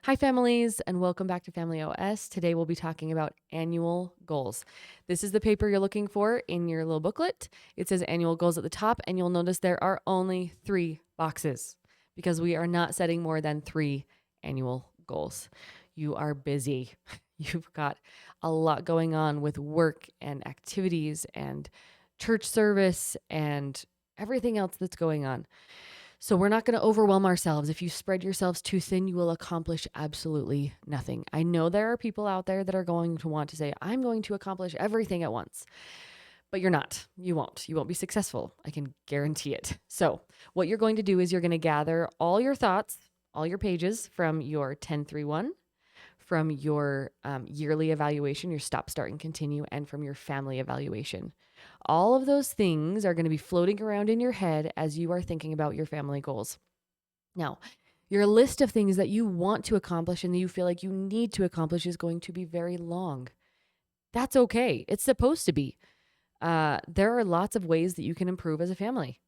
Hi, families, and welcome back to Family OS. Today we'll be talking about annual goals. This is the paper you're looking for in your little booklet. It says annual goals at the top, and you'll notice there are only 3 boxes because we are not setting more than 3 annual goals. You are busy. You've got a lot going on with work and activities and church service and everything else that's going on. So we're not going to overwhelm ourselves. If you spread yourselves too thin, you will accomplish absolutely nothing. I know there are people out there that are going to want to say, I'm going to accomplish everything at once. But you're not. You won't. You won't be successful. I can guarantee it. So, what you're going to do is you're going to gather all your thoughts, all your pages from your 1031, from your yearly evaluation, your stop, start, and continue, and from your family evaluation. All of those things are going to be floating around in your head as you are thinking about your family goals. Now, your list of things that you want to accomplish and that you feel like you need to accomplish is going to be very long. That's okay. It's supposed to be. There are lots of ways that you can improve as a family.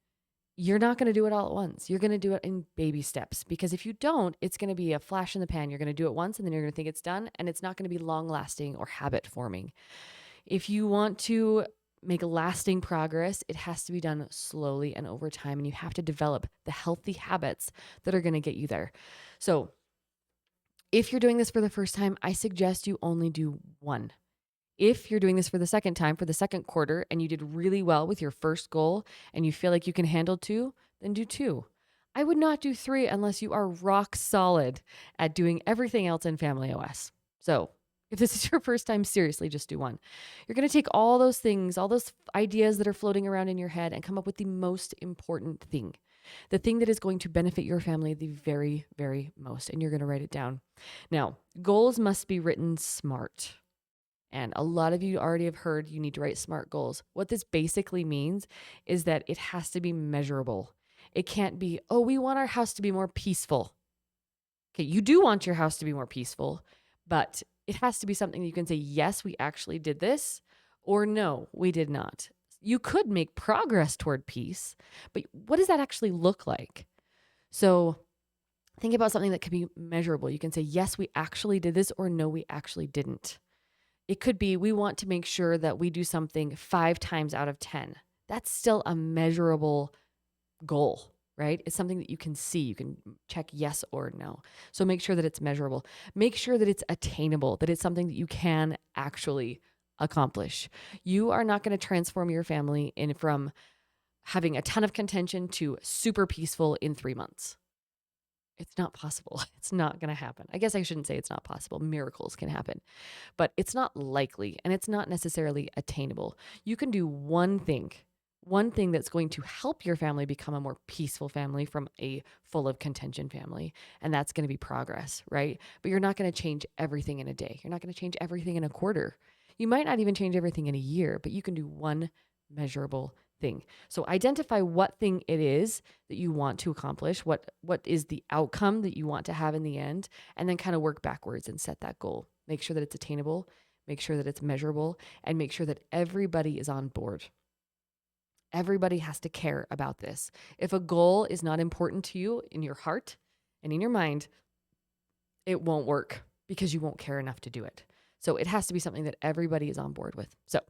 You're not going to do it all at once. You're going to do it in baby steps because if you don't, it's going to be a flash in the pan. You're going to do it once and then you're going to think it's done and it's not going to be long lasting or habit forming. If you want to make lasting progress, it has to be done slowly and over time, and you have to develop the healthy habits that are going to get you there. So, if you're doing this for the first time, I suggest you only do one. If you're doing this for the second time, for the second quarter, and you did really well with your first goal and you feel like you can handle 2, then do 2. I would not do 3 unless you are rock solid at doing everything else in Family OS. So, if this is your first time, seriously, just do 1. You're going to take all those things, all those ideas that are floating around in your head, and come up with the most important thing, the thing that is going to benefit your family the very, very most. And you're going to write it down. Now, goals must be written smart. And a lot of you already have heard you need to write SMART goals. What this basically means is that it has to be measurable. It can't be, oh, we want our house to be more peaceful. Okay, you do want your house to be more peaceful, but it has to be something that you can say, yes, we actually did this, or no, we did not. You could make progress toward peace, but what does that actually look like? So think about something that could be measurable. You can say, yes, we actually did this, or no, we actually didn't. It could be we want to make sure that we do something 5 times out of 10. That's still a measurable goal, right? It's something that you can see. You can check yes or no. So make sure that it's measurable. Make sure that it's attainable, that it's something that you can actually accomplish. You are not going to transform your family in from having a ton of contention to super peaceful in 3 months. It's not possible. It's not going to happen. I guess I shouldn't say it's not possible. Miracles can happen, but it's not likely and it's not necessarily attainable. You can do one thing that's going to help your family become a more peaceful family from a full of contention family. And that's going to be progress, right? But you're not going to change everything in a day. You're not going to change everything in a quarter. You might not even change everything in a year, but you can do one measurable thing. So identify what thing it is that you want to accomplish, what is the outcome that you want to have in the end, and then kind of work backwards and set that goal. Make sure that it's attainable, make sure that it's measurable, and make sure that everybody is on board. Everybody has to care about this. If a goal is not important to you in your heart and in your mind, it won't work because you won't care enough to do it. So it has to be something that everybody is on board with. So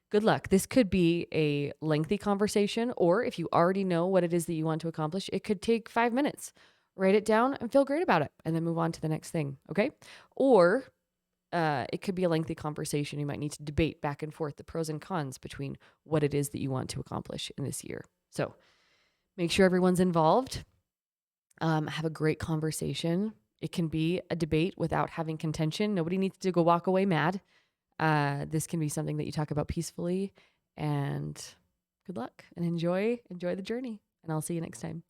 good luck. This could be a lengthy conversation, or if you already know what it is that you want to accomplish, it could take 5 minutes. Write it down and feel great about it, and then move on to the next thing. Okay. Or it could be a lengthy conversation. You might need to debate back and forth the pros and cons between what it is that you want to accomplish in this year. So make sure everyone's involved. Have a great conversation. It can be a debate without having contention. Nobody needs to go walk away mad. This can be something that you talk about peacefully, and good luck and enjoy the journey. And I'll see you next time.